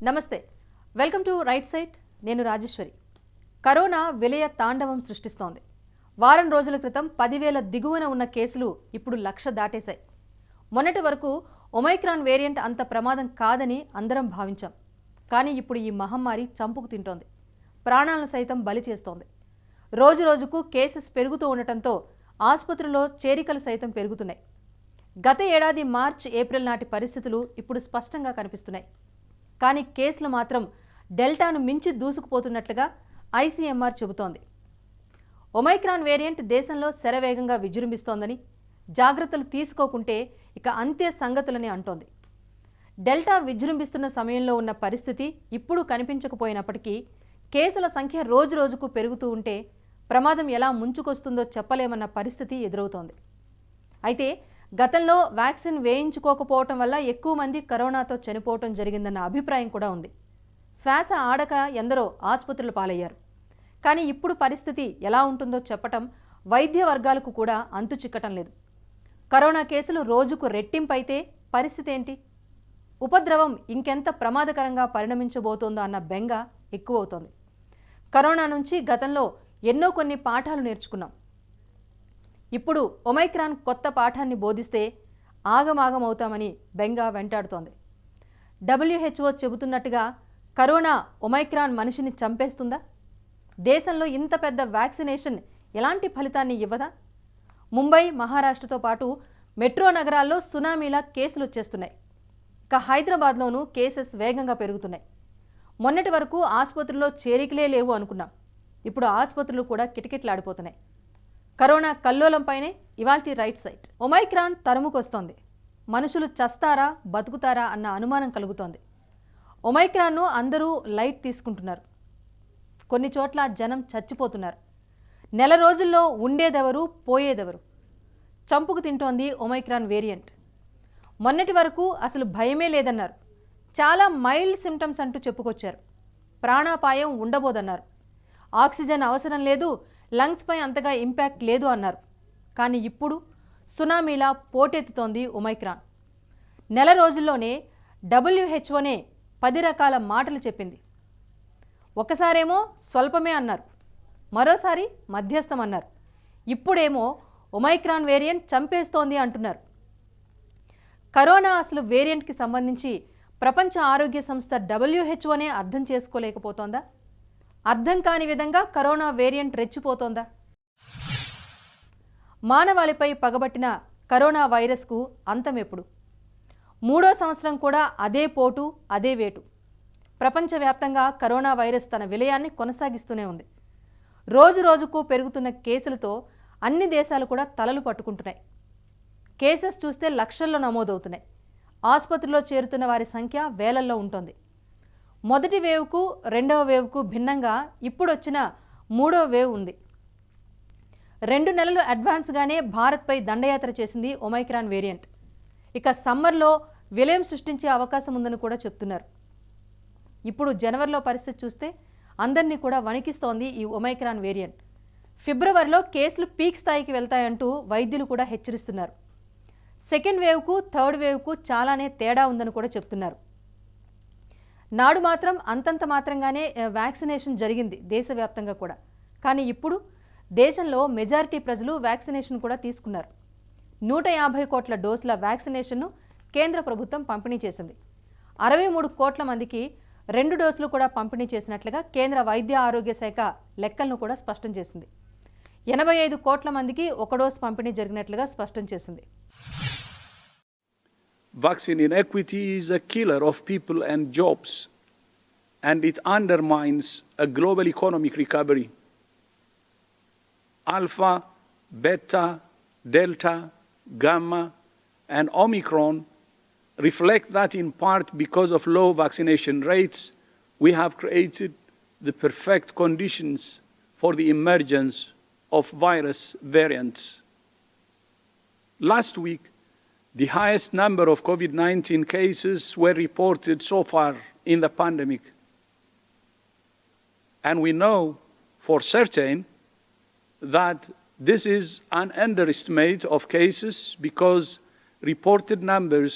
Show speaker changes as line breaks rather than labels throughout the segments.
నమస్తే, welcome to right site. నేను Rajeshwari. Corona విలయ తాండవం సృష్టిస్తోంది. వారం రోజుల క్రితం 10,000 దిగువన ఉన్న కేసులు ఇప్పుడు 1,00,000 దాటేశాయి. మొన్నటి వరకు ఒమైక్రాన్ వేరియంట్ అంత ప్రమాదం కాదని అందరం భావించాం. కానీ ఇప్పుడు ఈ మహమ్మారి చంపుకు తింటోంది, ప్రాణాలను సైతం బలి చేస్తోంది. రోజు రోజుకు కేసెస్ పెరుగుతూ ఉండటంతో ఆసుపత్రుల్లో చేరికలు సైతం పెరుగుతున్నాయి. గత ఏడాది మార్చ్ ఏప్రిల్ నాటి పరిస్థితులు ఇప్పుడు స్పష్టంగా కనిపిస్తున్నాయి. కానీ కేసులు మాత్రం డెల్టాను మించి దూసుకుపోతున్నట్లుగా ఐసీఎంఆర్ చెబుతోంది. ఒమైక్రాన్ వేరియంట్ దేశంలో శరవేగంగా విజృంభిస్తోందని, జాగ్రత్తలు తీసుకోకుంటే ఇక అంత్య సంగతులని అంటోంది. డెల్టా విజృంభిస్తున్న సమయంలో ఉన్న పరిస్థితి ఇప్పుడు కనిపించకపోయినప్పటికీ కేసుల సంఖ్య రోజు రోజుకు పెరుగుతూ ఉంటే ప్రమాదం ఎలా ముంచుకొస్తుందో చెప్పలేమన్న పరిస్థితి ఎదురవుతోంది. అయితే గతంలో వ్యాక్సిన్ వేయించుకోకపోవటం వల్ల ఎక్కువ మంది కరోనాతో చనిపోవటం జరిగిందన్న అభిప్రాయం కూడా ఉంది. శ్వాస ఆడక ఎందరో ఆసుపత్రులు పాలయ్యారు. కానీ ఇప్పుడు పరిస్థితి ఎలా ఉంటుందో చెప్పటం వైద్య వర్గాలకు కూడా అంతు చిక్కటం లేదు. కరోనా కేసులు రోజుకు రెట్టింపైతే పరిస్థితి ఏంటి? ఉపద్రవం ఇంకెంత ప్రమాదకరంగా పరిణమించబోతోందో అన్న బెంగ ఎక్కువవుతోంది. కరోనా నుంచి గతంలో ఎన్నో కొన్ని పాఠాలు నేర్చుకున్నాం. ఇప్పుడు ఒమైక్రాన్ కొత్త పాఠాన్ని బోధిస్తే ఆగమాగమవుతామని బెంగ వెంటాడుతోంది. WHO చెబుతున్నట్టుగా కరోనా ఒమైక్రాన్ మనిషిని చంపేస్తుందా? దేశంలో ఇంత పెద్ద వ్యాక్సినేషన్ ఎలాంటి ఫలితాన్ని ఇవ్వదా? ముంబై, మహారాష్ట్రతో పాటు మెట్రో నగరాల్లో సునామీలా కేసులు వచ్చేస్తున్నాయి. ఇక హైదరాబాద్లోనూ కేసెస్ వేగంగా పెరుగుతున్నాయి. మొన్నటి వరకు ఆసుపత్రుల్లో చేరికలే లేవు అనుకున్నాం. ఇప్పుడు ఆసుపత్రులు కూడా కిటకిటలాడిపోతున్నాయి. కరోనా కల్లోలంపైనే ఇవాల్టి రైట్ సైట్. ఒమైక్రాన్ తరుముకొస్తోంది. మనుషులు చస్తారా బతుకుతారా అన్న అనుమానం కలుగుతోంది. ఒమైక్రాన్ను అందరూ లైట్ తీసుకుంటున్నారు. కొన్ని చోట్ల జనం చచ్చిపోతున్నారు. నెల రోజుల్లో ఉండేదెవరు, పోయేదెవరు? చంపుకు తింటోంది ఒమైక్రాన్ వేరియంట్. మొన్నటి వరకు అసలు భయమే లేదన్నారు. చాలా మైల్డ్ సిమ్టమ్స్ అంటూ చెప్పుకొచ్చారు. ప్రాణాపాయం ఉండబోదన్నారు. ఆక్సిజన్ అవసరం లేదు, లంగ్స్పై అంతగా ఇంపాక్ట్ లేదు అన్నారు. కానీ ఇప్పుడు సునామీలా పోటెత్తుతోంది ఒమైక్రాన్. నెల రోజుల్లోనే WHOనే 10 రకాల మాటలు చెప్పింది. ఒకసారేమో స్వల్పమే అన్నారు, మరోసారి మధ్యస్థం అన్నారు. ఇప్పుడేమో ఒమైక్రాన్ వేరియంట్ చంపేస్తోంది అంటున్నారు. కరోనా అసలు వేరియంట్కి సంబంధించి ప్రపంచ ఆరోగ్య సంస్థ WHOనే అర్థం చేసుకోలేకపోతోందా? అర్థం కాని విధంగా కరోనా వేరియంట్ రెచ్చిపోతోందా? మానవాళిపై పగబట్టిన కరోనా వైరస్కు అంతం ఎప్పుడు? 3వ సంవత్సరం కూడా అదే పోటు, అదే వేటు. ప్రపంచవ్యాప్తంగా కరోనా వైరస్ తన విలయాన్ని కొనసాగిస్తూనే ఉంది. రోజు రోజుకు పెరుగుతున్న కేసులతో అన్ని దేశాలు కూడా తలలు పట్టుకుంటున్నాయి. కేసెస్ చూస్తే లక్షల్లో నమోదవుతున్నాయి. ఆసుపత్రిలో చేరుతున్న వారి సంఖ్య వేలల్లో ఉంటుంది. మొదటి వేవ్కు, రెండవ వేవ్కు భిన్నంగా ఇప్పుడు వచ్చిన 3వ వేవ్ ఉంది. 2 నెలలు అడ్వాన్స్గానే భారత్పై దండయాత్ర చేసింది ఒమైక్రాన్ వేరియంట్. ఇక సమ్మర్లో విలయం సృష్టించే అవకాశం ఉందని కూడా చెప్తున్నారు. ఇప్పుడు జనవరిలో పరిస్థితి చూస్తే అందరినీ కూడా వణికిస్తోంది ఈ ఒమైక్రాన్ వేరియంట్. ఫిబ్రవరిలో కేసులు పీక్ స్థాయికి వెళ్తాయంటూ వైద్యులు కూడా హెచ్చరిస్తున్నారు. సెకండ్ వేవ్కు, థర్డ్ వేవ్కు చాలానే తేడా ఉందని కూడా చెప్తున్నారు. నాడు మాత్రం అంతంత మాత్రంగానే వ్యాక్సినేషన్ జరిగింది దేశవ్యాప్తంగా కూడా. కానీ ఇప్పుడు దేశంలో మెజారిటీ ప్రజలు వ్యాక్సినేషన్ కూడా తీసుకున్నారు. 150 కోట్ల డోసుల వ్యాక్సినేషన్ను కేంద్ర ప్రభుత్వం పంపిణీ చేసింది. 63 కోట్ల మందికి 2 డోసులు కూడా పంపిణీ చేసినట్లుగా కేంద్ర వైద్య ఆరోగ్య శాఖ లెక్కలను కూడా స్పష్టం చేసింది. 85 కోట్ల మందికి 1 డోసు పంపిణీ జరిగినట్లుగా స్పష్టం చేసింది.
Vaccine inequity is a killer of people and jobs, and it undermines a global economic recovery. Alpha, Beta, Delta, Gamma, and Omicron reflect that in part because of low vaccination rates, we have created the perfect conditions for the emergence of virus variants. Last week, the highest number of COVID-19 cases were reported so far in the pandemic. And we know for certain that this is an underestimate of cases because reported numbers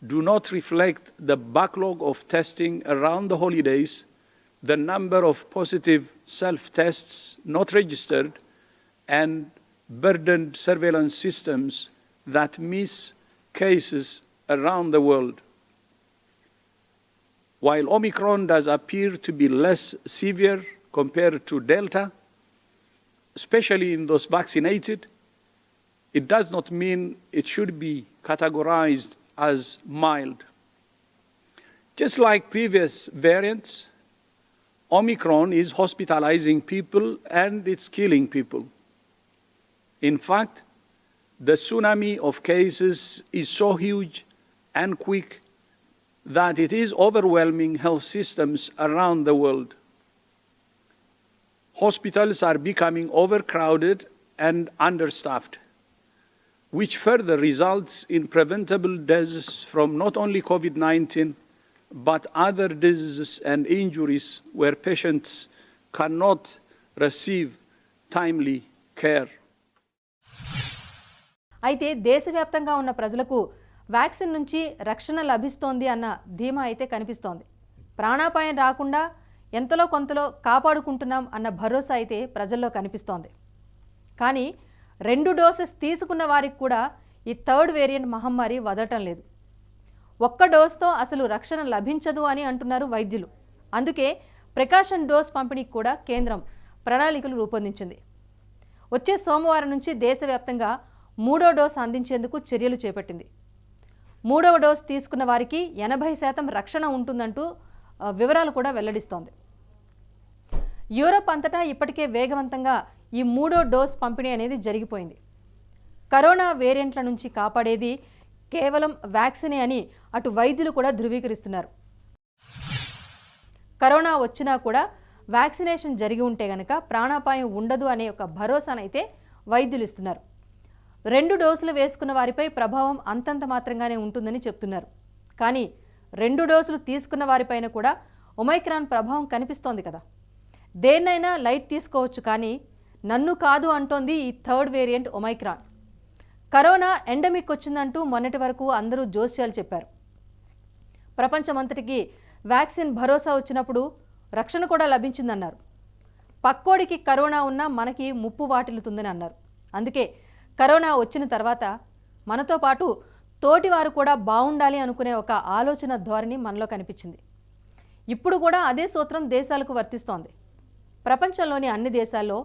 do not reflect the backlog of testing around the holidays, the number of positive self-tests not registered, and burdened surveillance systems that miss cases around the world. While Omicron does appear to be less severe compared to Delta, especially in those vaccinated, it does not mean it should be categorized as mild. Just like previous variants, Omicron is hospitalizing people and it's killing people. In fact, the tsunami of cases is so huge and quick that it is overwhelming health systems around the world. Hospitals are becoming overcrowded and understaffed, which further results in preventable deaths from not only COVID-19, but other diseases and injuries where patients cannot receive timely care.
అయితే దేశవ్యాప్తంగా ఉన్న ప్రజలకు vaccine నుంచి రక్షణ లభిస్తోంది అన్న ధీమా అయితే కనిపిస్తోంది. ప్రాణాపాయం రాకుండా ఎంతలో కొంతలో కాపాడుకుంటున్నాం అన్న భరోసా అయితే ప్రజల్లో కనిపిస్తోంది. కానీ 2 డోసెస్ తీసుకున్న వారికి కూడా ఈ థర్డ్ వేరియంట్ మహమ్మారి వదలటం లేదు. 1 డోస్తో అసలు రక్షణ లభించదు అని అంటున్నారు వైద్యులు. అందుకే ప్రికాషన్ డోస్ పంపిణీకి కూడా కేంద్రం ప్రణాళికలు రూపొందించింది. వచ్చే సోమవారం నుంచి దేశవ్యాప్తంగా 3వ డోస్ అందించేందుకు చర్యలు చేపట్టింది. 3వ డోస్ తీసుకున్న వారికి 80% రక్షణ ఉంటుందంటూ వివరాలు కూడా వెల్లడిస్తోంది. యూరప్ అంతటా ఇప్పటికే వేగవంతంగా ఈ 3వ డోస్ పంపిణీ అనేది జరిగిపోయింది. కరోనా వేరియంట్ల నుంచి కాపాడేది కేవలం వ్యాక్సినే అని అటు వైద్యులు కూడా ధృవీకరిస్తున్నారు. కరోనా వచ్చినా కూడా వ్యాక్సినేషన్ జరిగి ఉంటే గనక ప్రాణాపాయం ఉండదు అనే ఒక భరోసానైతే వైద్యులు ఇస్తున్నారు. 2 డోసులు వేసుకున్న వారిపై ప్రభావం అంతంత మాత్రంగానే ఉంటుందని చెప్తున్నారు. కానీ 2 డోసులు తీసుకున్న వారిపైన కూడా ఒమైక్రాన్ ప్రభావం కనిపిస్తోంది కదా. దేన్నైనా లైట్ తీసుకోవచ్చు, కానీ నన్ను కాదు అంటోంది ఈ third variant omicron. Corona endemic వచ్చిందంటూ మొన్నటి వరకు అందరూ జోస్యాలు చెప్పారు. ప్రపంచమంతటికి వ్యాక్సిన్ భరోసా వచ్చినప్పుడు రక్షణ కూడా లభించిందన్నారు. పక్కోడికి కరోనా ఉన్నా మనకి ముప్పు వాటిల్లుతుందని అన్నారు. అందుకే కరోనా వచ్చిన తర్వాత మనతో పాటు తోటివారు కూడా బాగుండాలి అనుకునే ఒక ఆలోచన ధోరణి మనలో కనిపించింది. ఇప్పుడు కూడా అదే సూత్రం దేశాలకు వర్తిస్తోంది. ప్రపంచంలోని అన్ని దేశాల్లో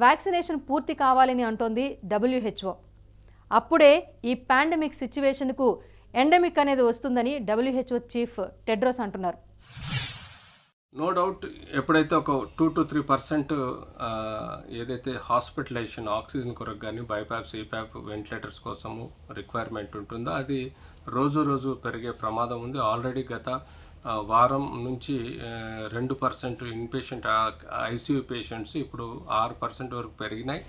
వ్యాక్సినేషన్ పూర్తి కావాలని అంటోంది WHO. అప్పుడే ఈ పాండమిక్ సిచ్యువేషన్కు ఎండమిక్ అనేది వస్తుందని WHO చీఫ్ టెడ్రోస్ అంటున్నారు.
నో డౌట్ ఎప్పుడైతే ఒక 2 to 3% ఏదైతే హాస్పిటలైజేషన్ ఆక్సిజన్ కొరకు కానీ బైపాప్ సిపాప్ వెంటిలేటర్స్ కోసము రిక్వైర్మెంట్ ఉంటుందో అది రోజు పెరిగే ప్రమాదం ఉంది. ఆల్రెడీ గత వారం నుంచి 2% ఇన్పేషెంట్ ICU పేషెంట్స్ ఇప్పుడు 6% వరకు పెరిగినాయి.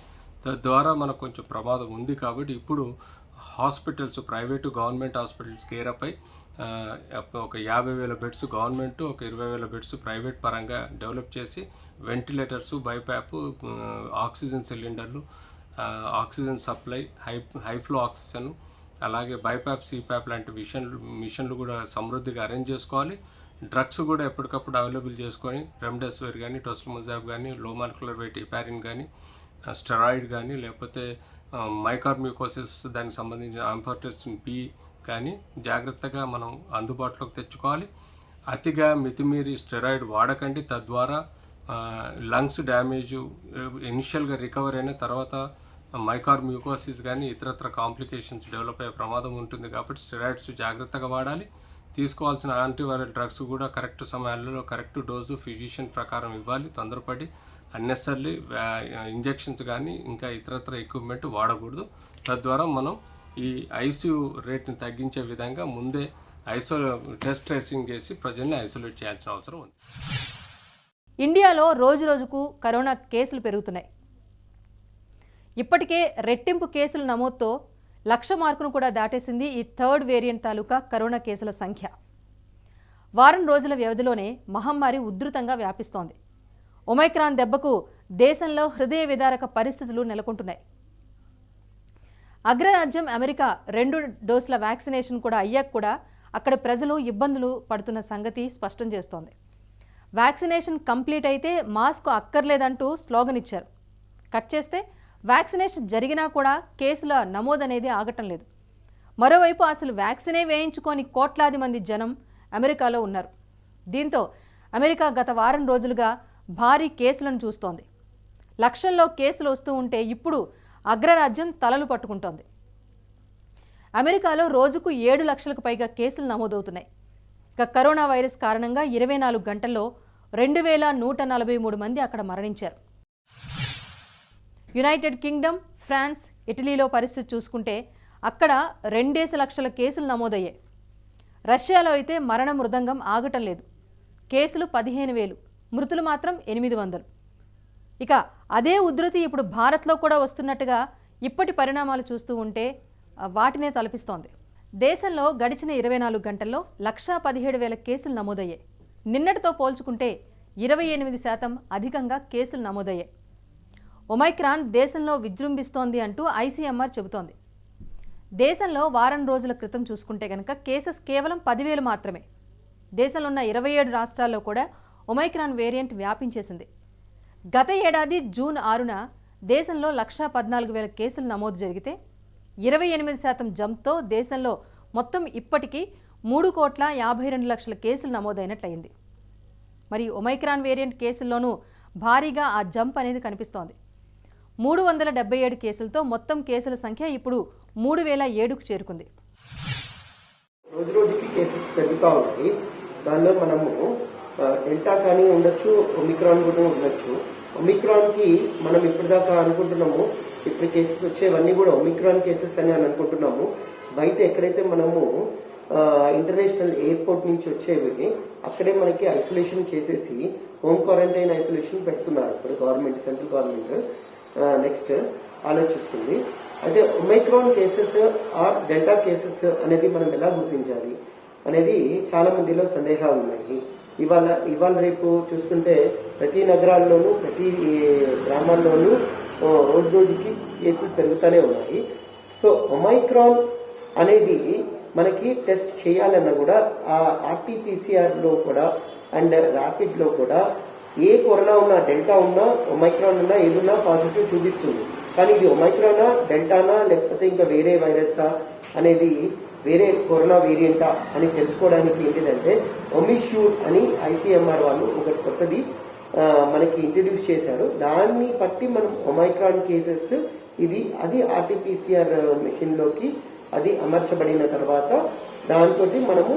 తద్వారా మనకు కొంచెం ప్రమాదం ఉంది. కాబట్టి ఇప్పుడు హాస్పిటల్స్ ప్రైవేటు గవర్నమెంట్ హాస్పిటల్స్ కేరపై ఒక 50,000 బెడ్స్ గవర్నమెంట్, ఒక 20,000 బెడ్స్ ప్రైవేట్ పరంగా డెవలప్ చేసి వెంటిలేటర్స్, బైపాప్, ఆక్సిజన్ సిలిండర్లు, ఆక్సిజన్ సప్లై, హైఫ్లో ఆక్సిజన్, అలాగే బైపాప్ సిపాప్ లాంటి మిషన్లు కూడా సమృద్ధిగా అరేంజ్ చేసుకోవాలి. డ్రగ్స్ కూడా ఎప్పటికప్పుడు అవైలబుల్ చేసుకొని రెమ్డెసివిర్ కానీ, టోసిలిమజాబ్ కానీ, లో మాలిక్యులర్ వెయిట్ హెపారిన్ కానీ, స్టెరాయిడ్ కానీ, లేకపోతే మైకార్మికోసిస్ దానికి సంబంధించిన ఆంఫోటెరిసిన్ B కానీ జాగ్రత్తగా మనం అందుబాటులోకి తెచ్చుకోవాలి. అతిగా మితిమీరి స్టెరాయిడ్ వాడకండి. తద్వారా లంగ్స్ డ్యామేజ్ ఇనిషియల్గా రికవర్ అయిన తర్వాత మైకార్మికోసిస్ కానీ ఇతరత్ర కాంప్లికేషన్స్ డెవలప్ అయ్యే ప్రమాదం ఉంటుంది. కాబట్టి స్టెరాయిడ్స్ జాగ్రత్తగా వాడాలి. తీసుకోవాల్సిన యాంటీవైరల్ డ్రగ్స్ కూడా కరెక్ట్ సమయాల్లో కరెక్ట్ డోసు ఫిజిషియన్ ప్రకారం ఇవ్వాలి. తొందరపడి అన్నెసర్లీ ఇంజెక్షన్స్ కానీ ఇంకా ఇతరత్ర ఎక్విప్మెంట్ వాడకూడదు. తద్వారా మనం ఈ ICU రేట్ని తగ్గించే విధంగా ముందే టెస్ట్ ట్రేసింగ్ చేసి ప్రజల్ని ఐసోలేట్ చేయాల్సిన అవసరం ఉంది.
ఇండియాలో రోజుకు కరోనా కేసులు పెరుగుతున్నాయి. ఇప్పటికే రెట్టింపు కేసుల నమోదుతో 1,00,000 మార్కును కూడా దాటేసింది ఈ థర్డ్ వేరియంట్ తాలూకా కరోనా కేసుల సంఖ్య. వారం రోజుల వ్యవధిలోనే మహమ్మారి ఉధృతంగా వ్యాపిస్తోంది. ఒమైక్రాన్ దెబ్బకు దేశంలో హృదయ విదారక పరిస్థితులు నెలకొంటున్నాయి. అగ్రరాజ్యం అమెరికా 2 డోసుల వ్యాక్సినేషన్ కూడా అయ్యాక కూడా అక్కడ ప్రజలు ఇబ్బందులు పడుతున్న సంగతి స్పష్టం చేస్తోంది. వ్యాక్సినేషన్ కంప్లీట్ అయితే మాస్క్ అక్కర్లేదంటూ స్లోగన్ ఇచ్చారు. కట్ చేస్తే వ్యాక్సినేషన్ జరిగినా కూడా కేసుల నమోదు అనేది ఆగటం లేదు. మరోవైపు అసలు వ్యాక్సినే వేయించుకొని కోట్లాది మంది జనం అమెరికాలో ఉన్నారు. దీంతో అమెరికా గత వారం రోజులుగా భారీ కేసులను చూస్తోంది. లక్షల్లో కేసులు వస్తూ ఉంటే ఇప్పుడు అగ్రరాజ్యం తలలు పట్టుకుంటోంది. అమెరికాలో రోజుకు 7 లక్షలకు పైగా కేసులు నమోదవుతున్నాయి. ఇక కరోనా వైరస్ కారణంగా 24 గంటల్లో 2143 మంది అక్కడ మరణించారు. యునైటెడ్ కింగ్డమ్, ఫ్రాన్స్, ఇటలీలో పరిస్థితి చూసుకుంటే అక్కడ 2 లక్షల కేసులు నమోదయ్యాయి. రష్యాలో అయితే మరణ మృదంగం ఆగటం లేదు. కేసులు 15,000, మృతులు మాత్రం 800. ఇక అదే ఉధృతి ఇప్పుడు భారత్లో కూడా వస్తున్నట్టుగా ఇప్పటి పరిణామాలు చూస్తూ ఉంటే వాటినే తలపిస్తోంది. దేశంలో గడిచిన 24 గంటల్లో 117,000 కేసులు నమోదయ్యాయి. నిన్నటితో పోల్చుకుంటే 28% అధికంగా కేసులు నమోదయ్యాయి. ఒమైక్రాన్ దేశంలో విజృంభిస్తోంది అంటూ ఐసీఎంఆర్ చెబుతోంది. దేశంలో వారం రోజుల క్రితం చూసుకుంటే కనుక కేసెస్ కేవలం 10,000 మాత్రమే. దేశంలో ఉన్న 27 రాష్ట్రాల్లో కూడా ఒమైక్రాన్ వేరియంట్ వ్యాపించేసింది. గత ఏడాది జూన్ 6న దేశంలో 114,000 కేసులు నమోదు జరిగితే 28% జంప్తో దేశంలో మొత్తం ఇప్పటికీ 3,52,00,000 కేసులు నమోదైనట్లయింది. మరి ఒమైక్రాన్ వేరియంట్ కేసుల్లోనూ భారీగా ఆ జంప్ అనేది కనిపిస్తోంది. 377 కేసులతో మొత్తం కేసుల సంఖ్య ఇప్పుడు 3,007కు చేరుకుంది.
రోజు రోజుకి కేసెస్ పెరుగుతూ ఉంటాయి. దానిలో మనము డెల్టా కానీ ఉండొచ్చు, ఒమిక్రాన్ కూడా ఉండొచ్చు. ఒమిక్రాన్కి మనం ఇప్పటిదాకా అనుకుంటున్నాము ఇప్పుడు కేసెస్ వచ్చేవన్నీ కూడా ఒమిక్రాన్ కేసెస్ అని అనుకుంటున్నాము. బయట ఎక్కడైతే మనము ఇంటర్నేషనల్ ఎయిర్పోర్ట్ నుంచి వచ్చేవి అక్కడే మనకి ఐసోలేషన్ చేసేసి హోమ్ క్వారంటైన్ ఐసోలేషన్ పెడుతున్నారు ఇప్పుడు గవర్నమెంట్, సెంట్రల్ గవర్నమెంట్ నెక్స్ట్ ఆలోచిస్తుంది. అయితే omicron cases or delta cases అనేది మనం ఎలా గుర్తించాలి అనేది చాలా మందిలో సందేహాలు ఉన్నాయి. ఇవాళ రేపు చూస్తుంటే ప్రతి నగరాల్లోనూ ప్రతి గ్రామాల్లోనూ రోజు రోజుకి కేసులు పెరుగుతూనే ఉన్నాయి. సో ఒమైక్రాన్ అనేది మనకి టెస్ట్ చేయాలన్నా కూడా ఆ ఆర్టీపీసీఆర్లో కూడా అండ్ ర్యాపిడ్లో కూడా ఏ కరోనా ఉన్నా, డెల్టా ఉన్నా, ఒమైక్రాన్ ఉన్నా, ఏదున్నా పాజిటివ్ చూపిస్తుంది. కానీ ఇది ఒమైక్రానా, డెల్టానా లేకపోతే ఇంకా వేరే వైరసా అనేది వేరే కరోనా వేరియంటా అని తెలుసుకోవడానికి ఏంటిదంటే ఒమిష్యూర్ అని ఐసీఎంఆర్ వాళ్ళు ఒకటి కొత్తది మనకి ఇంట్రడ్యూస్ చేశారు. దాన్ని బట్టి మనం ఒమైక్రాన్ కేసెస్ అది ఆర్టీపీసీఆర్ మెషిన్లోకి అది అమర్చబడిన తర్వాత దాంతో మనము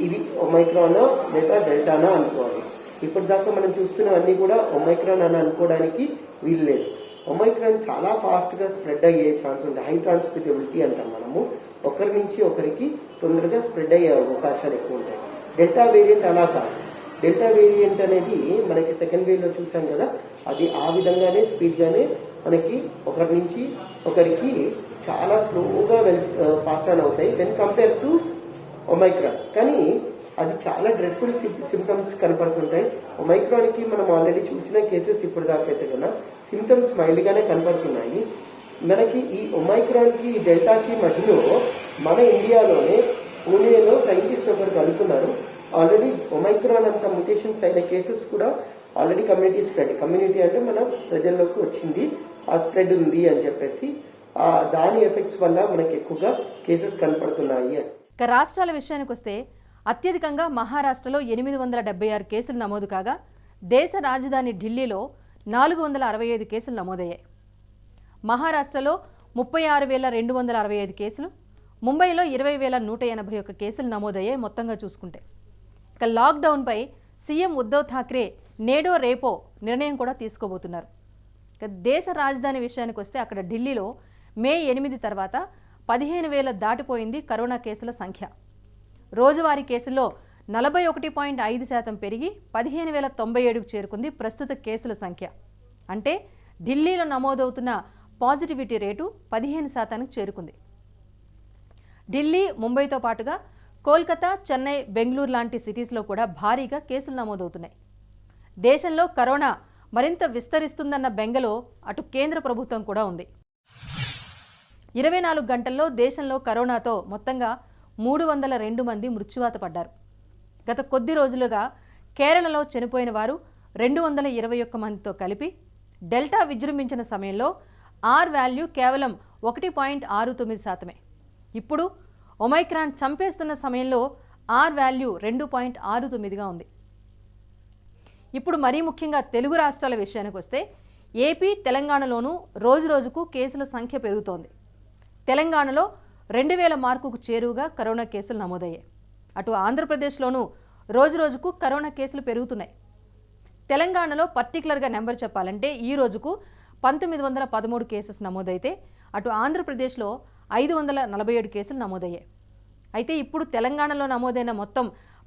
ఇది ఒమైక్రానా లేదా డెల్టానా అనుకోవాలి. ఇప్పటిదాకా మనం చూస్తున్న అన్ని కూడా ఒమైక్రాన్ అని అనుకోవడానికి వీలు లేదు. ఒమైక్రాన్ చాలా ఫాస్ట్గా స్ప్రెడ్ అయ్యే ఛాన్స్ ఉంటుంది. హై ట్రాన్స్మిటబిలిటీ అంటాం మనము. ఒకరి నుంచి ఒకరికి తొందరగా స్ప్రెడ్ అయ్యే అవకాశాలు ఎక్కువ ఉంటాయి. డెల్టా వేరియంట్ అలా కాదు. డెల్టా వేరియంట్ అనేది మనకి సెకండ్ వేవ్లో చూసాం కదా, అది ఆ విధంగానే స్పీడ్గానే మనకి ఒకరి నుంచి ఒకరికి చాలా స్లోగా పాస్ ఆన్ అవుతాయి వెన్ కంపేర్ టు ఒమైక్రాన్. కానీ అది చాలా డ్రెడ్ఫుల్ సిమ్టమ్స్ కనపడుతుంటాయి. ఒమైక్రాన్కి మనం ఆల్రెడీ చూసిన కేసెస్ ఇప్పుడు దాకైతే కదా సిమ్టమ్స్ మైల్డ్గానే కనపడుతున్నాయి. మనకి ఈ ఒమైక్రాన్కి డెల్టాకి మధ్యలో మన ఇండియాలోనే పూణేలో సైంటిస్ట్ ఒకరు కనుక్కున్నారు. ఆల్రెడీ ఒమైక్రాన్ అంత మ్యుటేషన్స్ అయిన కేసెస్ కూడా ఆల్రెడీ కమ్యూనిటీ అంటే మన ప్రజల్లోకి వచ్చింది, ఆ స్ప్రెడ్ ఉంది అని చెప్పేసి దాని ఎఫెక్ట్స్ వల్ల మనకి ఎక్కువగా కేసెస్ కనపడుతున్నాయి అని.
ఇక రాష్ట్రాల విషయానికి వస్తే అత్యధికంగా మహారాష్ట్రలో 876 కేసులు నమోదు కాగా దేశ రాజధాని ఢిల్లీలో 465 కేసులు నమోదయ్యాయి. మహారాష్ట్రలో 36,265 కేసులు, ముంబైలో 20,181 కేసులు నమోదయ్యాయి మొత్తంగా చూసుకుంటే. ఇక లాక్డౌన్పై సీఎం ఉద్ధవ్ ఠాక్రే నేడో రేపో నిర్ణయం కూడా తీసుకోబోతున్నారు. ఇక దేశ రాజధాని విషయానికి వస్తే అక్కడ ఢిల్లీలో మే 8 తర్వాత 15,000 దాటిపోయింది కరోనా కేసుల సంఖ్య. రోజువారీ కేసుల్లో 41.5% పెరిగి 15,097కు చేరుకుంది ప్రస్తుత కేసుల సంఖ్య. అంటే ఢిల్లీలో నమోదవుతున్న పాజిటివిటీ రేటు 15%కు చేరుకుంది. ఢిల్లీ, ముంబైతో పాటుగా కోల్కతా, చెన్నై, బెంగళూరు లాంటి సిటీస్లో కూడా భారీగా కేసులు నమోదవుతున్నాయి. దేశంలో కరోనా మరింత విస్తరిస్తుందన్న బెంగలో అటు కేంద్ర ప్రభుత్వం కూడా ఉంది. 24 గంటల్లో దేశంలో కరోనాతో మొత్తంగా 302 మంది మృత్యువాత పడ్డారు. గత కొద్ది రోజులుగా కేరళలో చనిపోయిన వారు 221 మందితో కలిపి డెల్టా విజృంభించిన సమయంలో ఆర్ వాల్యూ కేవలం 1.69%. ఇప్పుడు ఒమైక్రాన్ చంపేస్తున్న సమయంలో ఆర్ వాల్యూ 2.69గా ఉంది. ఇప్పుడు మరీ ముఖ్యంగా తెలుగు రాష్ట్రాల విషయానికి వస్తే ఏపీ, తెలంగాణలోనూ రోజురోజుకు కేసుల సంఖ్య పెరుగుతోంది. తెలంగాణలో 2000 మార్కుకు చేరువగా కరోనా కేసులు నమోదయ్యాయి. అటు ఆంధ్రప్రదేశ్లోనూ రోజురోజుకు కరోనా కేసులు పెరుగుతున్నాయి. తెలంగాణలో పర్టికులర్గా నెంబర్ చెప్పాలంటే ఈ రోజుకు 1913 కేసెస్ నమోదైతే అటు ఆంధ్రప్రదేశ్లో 547 కేసులు నమోదయ్యాయి. అయితే ఇప్పుడు తెలంగాణలో నమోదైన మొత్తం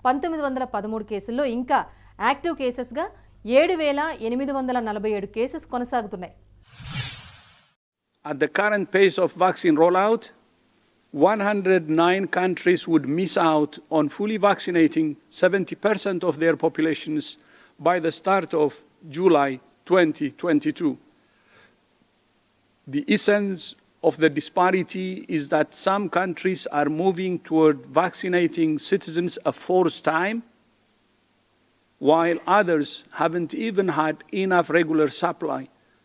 1913 కేసుల్లో ఇంకా యాక్టివ్ కేసెస్గా 7,847 కేసెస్ కొనసాగుతున్నాయి.
At the current pace of vaccine rollout, 109 countries would miss out on fully vaccinating 70% of their populations by the start of July 2022. The essence of the disparity is that some countries are moving toward vaccinating citizens a fourth time, while others haven't even had enough regular supply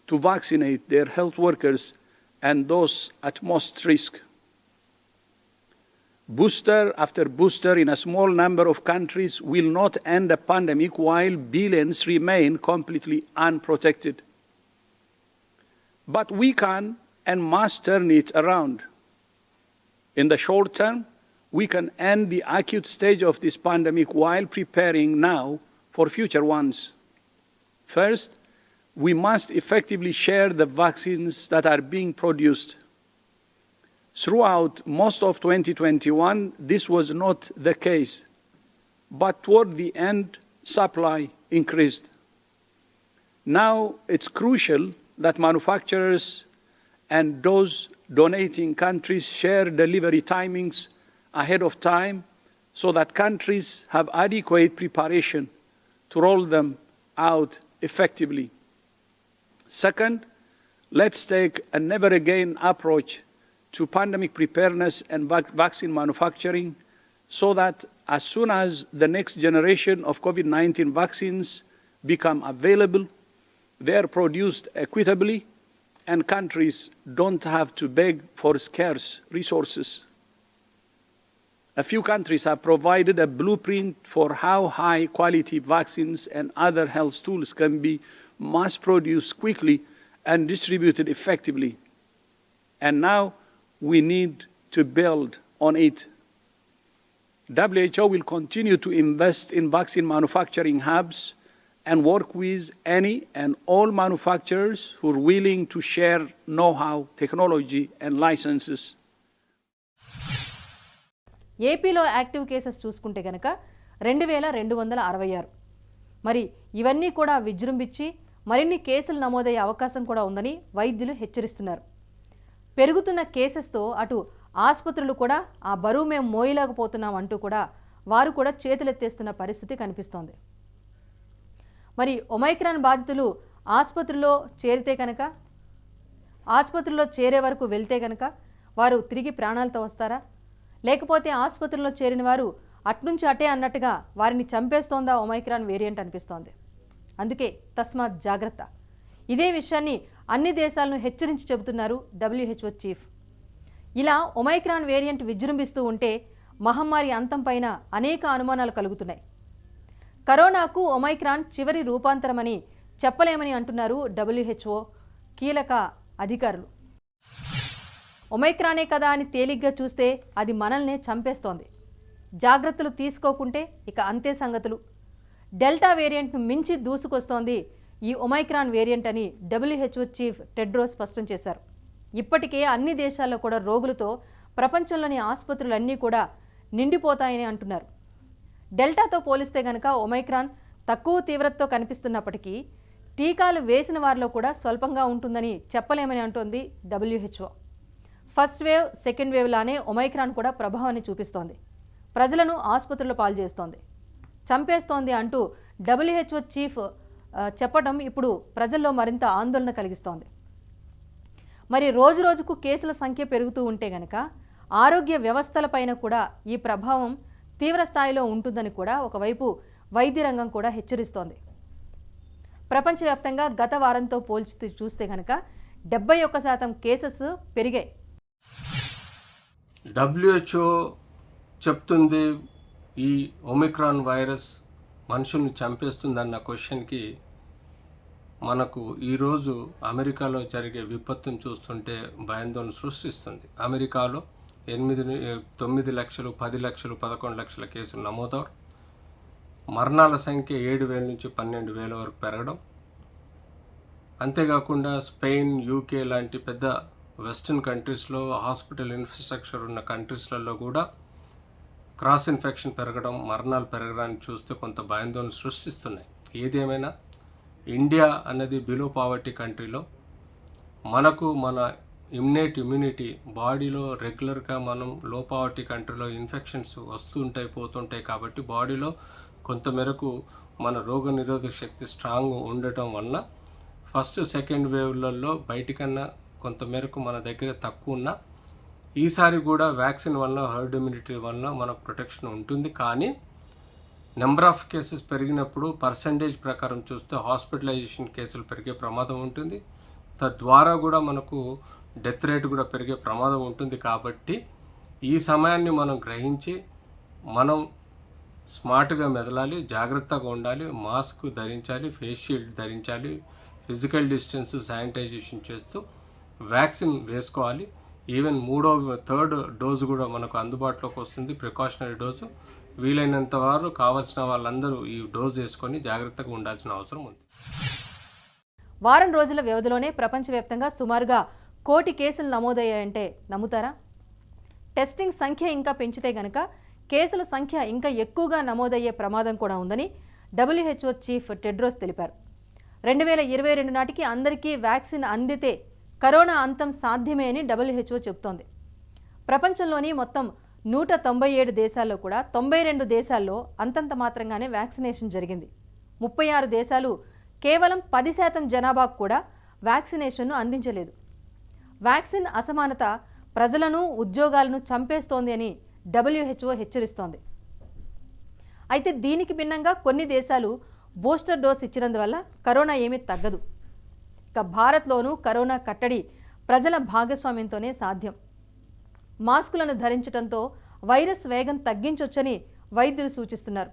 to vaccinate their health workers and those at most risk. Booster after booster in a small number of countries will not end a pandemic while billions remain completely unprotected. But we can and must turn it around. In the short term, we can end the acute stage of this pandemic while preparing now for future ones. First, we must effectively share the vaccines that are being produced. Throughout most of 2021, this was not the case, but toward the end, supply increased. Now it's crucial that manufacturers and those donating countries share delivery timings ahead of time so that countries have adequate preparation to roll them out effectively. Second, let's take a never-again approach to pandemic preparedness and vaccine manufacturing so that as soon as the next generation of COVID-19 vaccines become available, they are produced equitably and countries don't have to beg for scarce resources. A few countries have provided a blueprint for how high-quality vaccines and other health tools can be mass-produced quickly and distributed effectively. And now we need to build on it. WHO will continue to invest in vaccine manufacturing hubs and work with any and all manufacturers who are willing to share know-how, technology, and licenses.
ఏపీలో active cases చూసుకుంటే కనుక 2,266. మరి ఇవన్నీ కూడా విజృంభించి మరిన్ని కేసులు నమోదయ్యే అవకాశం కూడా ఉందని వైద్యులు హెచ్చరిస్తున్నారు. పెరుగుతున్న కేసెస్తో అటు ఆసుపత్రులు కూడా ఆ బరువు మేము మోయలేకపోతున్నాం అంటూ కూడా వారు కూడా చేతులెత్తేస్తున్న పరిస్థితి కనిపిస్తోంది. మరి ఒమైక్రాన్ బాధితులు ఆసుపత్రిలో చేరే వరకు వెళ్తే కనుక వారు తిరిగి ప్రాణాలతో వస్తారా, లేకపోతే ఆసుపత్రిలో చేరిన వారు అట్నుంచి అటే అన్నట్టుగా వారిని చంపేస్తోందా ఒమైక్రాన్ వేరియంట్ అనిపిస్తోంది. అందుకే తస్మాత్ జాగ్రత్త. ఇదే విషయాన్ని అన్ని దేశాలను హెచ్చరించి చెబుతున్నారు WHO చీఫ్. ఇలా ఒమైక్రాన్ వేరియంట్ విజృంభిస్తూ ఉంటే మహమ్మారి అంతం పైన అనేక అనుమానాలు కలుగుతున్నాయి. కరోనాకు ఒమైక్రాన్ చివరి రూపాంతరమని చెప్పలేమని అంటున్నారు WHO కీలక అధికారులు. ఒమైక్రానే కదా అని తేలిగ్గా చూస్తే అది మనల్నే చంపేస్తోంది. జాగ్రత్తలు తీసుకోకుంటే ఇక అంతే సంగతులు. డెల్టా వేరియంట్ను మించి దూసుకొస్తోంది ఈ ఒమైక్రాన్ వేరియంట్ అని WHO చీఫ్ టెడ్రోస్ స్పష్టం చేశారు. ఇప్పటికే అన్ని దేశాల్లో కూడా రోగులతో ప్రపంచంలోని ఆసుపత్రులన్నీ కూడా నిండిపోతాయని అంటున్నారు. డెల్టాతో పోలిస్తే గనక ఒమైక్రాన్ తక్కువ తీవ్రతతో కనిపిస్తున్నప్పటికీ టీకాలు వేసిన వారిలో కూడా స్వల్పంగా ఉంటుందని చెప్పలేమని అంటోంది WHO. First wave, second wave లానే ఒమైక్రాన్ కూడా ప్రభావాన్ని చూపిస్తోంది. ప్రజలను ఆసుపత్రుల్లో పాలు చేస్తోంది, చంపేస్తోంది అంటూ WHO చీఫ్ చెప్పడం ఇప్పుడు ప్రజల్లో మరింత ఆందోళన కలిగిస్తోంది. మరి రోజు రోజుకు కేసుల సంఖ్య పెరుగుతూ ఉంటే గనక ఆరోగ్య వ్యవస్థలపైన కూడా ఈ ప్రభావం తీవ్ర స్థాయిలో ఉంటుందని కూడా ఒకవైపు వైద్య రంగం కూడా హెచ్చరిస్తోంది. ప్రపంచవ్యాప్తంగా గత వారంతో పోల్చి చూస్తే కనుక 71% కేసెస్ పెరిగాయి.
WHO చెప్తుంది ఈ ఒమిక్రాన్ వైరస్ మనుషుల్ని చంపేస్తుందన్న క్వశ్చన్కి మనకు ఈరోజు అమెరికాలో జరిగే విపత్తును చూస్తుంటే భయాందోళన సృష్టిస్తుంది. అమెరికాలో 9 లక్షలు, 10 లక్షలు, 11 లక్షల కేసులు నమోదవడం, మరణాల సంఖ్య 7,000 నుంచి 12,000 వరకు పెరగడం, అంతేకాకుండా స్పెయిన్, యూకే లాంటి పెద్ద వెస్టర్న్ కంట్రీస్లో హాస్పిటల్ ఇన్ఫ్రాస్ట్రక్చర్ ఉన్న కంట్రీస్లలో కూడా క్రాస్ ఇన్ఫెక్షన్ పెరగడం, మరణాలు పెరగడాన్ని చూస్తే కొంత భయాందోళన సృష్టిస్తున్నాయి. ఏదేమైనా ఇండియా అన్నది బిలో పావర్టీ కంట్రీలో మనకు మన ఇమ్యూనిటీ బాడీలో రెగ్యులర్గా మనం లో పావర్టీ కంట్రీలో ఇన్ఫెక్షన్స్ వస్తుంటాయి, పోతుంటాయి. కాబట్టి బాడీలో కొంతమేరకు మన రోగ నిరోధక శక్తి స్ట్రాంగ్ ఉండటం వలన ఫస్ట్ సెకండ్ వేవ్లలో బయటికన్నా కొంతమేరకు మన దగ్గర తక్కువ ఉన్న ఈసారి కూడా వ్యాక్సిన్ వల్ల హర్డ్ ఇమ్యూనిటీ వల్ల మనకు ప్రొటెక్షన్ ఉంటుంది. కానీ నెంబర్ ఆఫ్ కేసెస్ పెరిగినప్పుడు పర్సంటేజ్ ప్రకారం చూస్తే హాస్పిటలైజేషన్ కేసులు పెరిగే ప్రమాదం ఉంటుంది. తద్వారా కూడా మనకు డెత్ రేట్ కూడా పెరిగే ప్రమాదం ఉంటుంది. కాబట్టి ఈ సమయాన్ని మనం గ్రహించి మనం స్మార్ట్గా మెదలాలి, జాగ్రత్తగా ఉండాలి, మాస్క్ ధరించాలి, ఫేస్ షీల్డ్ ధరించాలి, ఫిజికల్ డిస్టెన్స్ శానిటైజేషన్ చేస్తూ వ్యాక్సిన్ వేసుకోవాలి. ఈవెన్ థర్డ్ డోసు కూడా మనకు అందుబాటులోకి వస్తుంది, ప్రికాషనరీ డోసు. వీలైనంత వారు కావాల్సిన వాళ్ళందరూ ఈ డోసు వేసుకొని జాగ్రత్తగా ఉండాల్సిన అవసరం ఉంది.
వారం రోజుల వ్యవధిలోనే ప్రపంచవ్యాప్తంగా సుమారుగా 1 కోటి కేసులు నమోదయ్యాయంటే నమ్ముతారా? టెస్టింగ్ సంఖ్య ఇంకా పెంచితే గనక కేసుల సంఖ్య ఇంకా ఎక్కువగా నమోదయ్యే ప్రమాదం కూడా ఉందని WHO చీఫ్ టెడ్రోస్ తెలిపారు. 2022 నాటికి అందరికీ వ్యాక్సిన్ అందితే కరోనా అంతం సాధ్యమే అని WHO చెబుతోంది. ప్రపంచంలోని మొత్తం 197 దేశాల్లో కూడా 92 దేశాల్లో అంతంత మాత్రంగానే వ్యాక్సినేషన్ జరిగింది. 36 దేశాలు కేవలం 10% జనాభాకు కూడా వ్యాక్సినేషన్ను అందించలేదు. వ్యాక్సిన్ అసమానత ప్రజలను, ఉద్యోగాలను చంపేస్తోంది అని WHO హెచ్చరిస్తోంది. అయితే దీనికి భిన్నంగా కొన్ని దేశాలు బూస్టర్ డోస్ ఇచ్చినందువల్ల కరోనా ఏమీ తగ్గదు. ఇక భారత్లోనూ కరోనా కట్టడి ప్రజల భాగస్వామ్యంతోనే సాధ్యం. మాస్కులను ధరించడంతో వైరస్ వేగం తగ్గించొచ్చని వైద్యులు సూచిస్తున్నారు.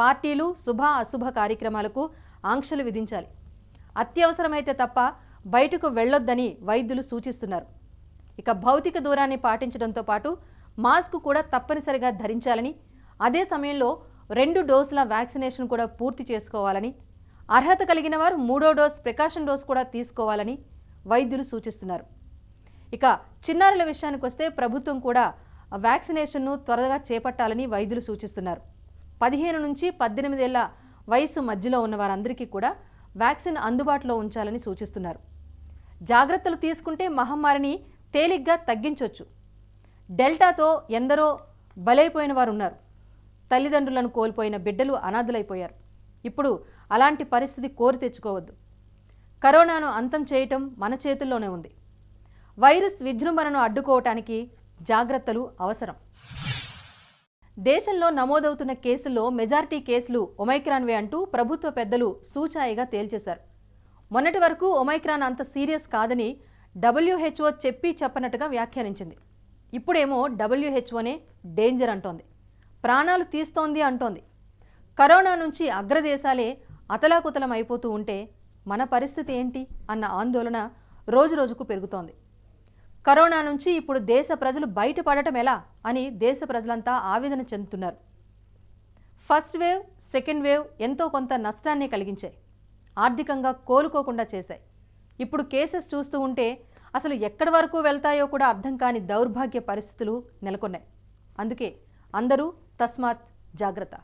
పార్టీలు, శుభ అశుభ కార్యక్రమాలకు ఆంక్షలు విధించాలి. అత్యవసరమైతే తప్ప బయటకు వెళ్లొద్దని వైద్యులు సూచిస్తున్నారు. ఇక భౌతిక దూరాన్ని పాటించడంతో పాటు మాస్క్ కూడా తప్పనిసరిగా ధరించాలని, అదే సమయంలో 2 డోసుల వ్యాక్సినేషన్ కూడా పూర్తి చేసుకోవాలని, అర్హత కలిగిన వారు 3వ డోస్ ప్రికాషన్ డోస్ కూడా తీసుకోవాలని వైద్యులు సూచిస్తున్నారు. ఇక చిన్నారుల విషయానికి వస్తే ప్రభుత్వం కూడా వ్యాక్సినేషన్ను త్వరగా చేపట్టాలని వైద్యులు సూచిస్తున్నారు. 15 నుంచి 18 ఏళ్ల వయసు మధ్యలో ఉన్న వారందరికీ కూడా వ్యాక్సిన్ అందుబాటులో ఉంచాలని సూచిస్తున్నారు. జాగ్రత్తలు తీసుకుంటే మహమ్మారిని తేలిగ్గా తగ్గించవచ్చు. డెల్టాతో ఎందరో బలైపోయిన వారు ఉన్నారు. తల్లిదండ్రులను కోల్పోయిన బిడ్డలు అనాథలైపోయారు. ఇప్పుడు అలాంటి పరిస్థితి కోరి తెచ్చుకోవద్దు. కరోనాను అంతం చేయటం మన చేతుల్లోనే ఉంది. వైరస్ విజృంభణను అడ్డుకోవటానికి జాగ్రత్తలు అవసరం. దేశంలో నమోదవుతున్న కేసుల్లో మెజారిటీ కేసులు ఒమైక్రాన్వే అంటూ ప్రభుత్వ పెద్దలు సూచాయిగా తేల్చేశారు. మొన్నటి వరకు ఒమైక్రాన్ అంత సీరియస్ కాదని WHO చెప్పి చెప్పనట్టుగా వ్యాఖ్యానించింది. ఇప్పుడేమో WHOనే డేంజర్ అంటోంది, ప్రాణాలు తీస్తోంది అంటోంది. కరోనా నుంచి అగ్రదేశాలే అతలాకుతలం అయిపోతూ ఉంటే మన పరిస్థితి ఏంటి అన్న ఆందోళన రోజురోజుకు పెరుగుతోంది. కరోనా నుంచి ఇప్పుడు దేశ ప్రజలు బయటపడటం ఎలా అని దేశ ప్రజలంతా ఆవేదన చెందుతున్నారు. ఫస్ట్ వేవ్, సెకండ్ వేవ్ ఎంతో కొంత నష్టాన్ని కలిగించాయి, ఆర్థికంగా కోలుకోకుండా చేశాయి. ఇప్పుడు కేసెస్ చూస్తూ ఉంటే అసలు ఎక్కడి వరకు వెళ్తాయో కూడా అర్థం కాని దౌర్భాగ్య పరిస్థితులు నెలకొన్నాయి. అందుకే అందరూ తస్మాత్ జాగ్రత్త.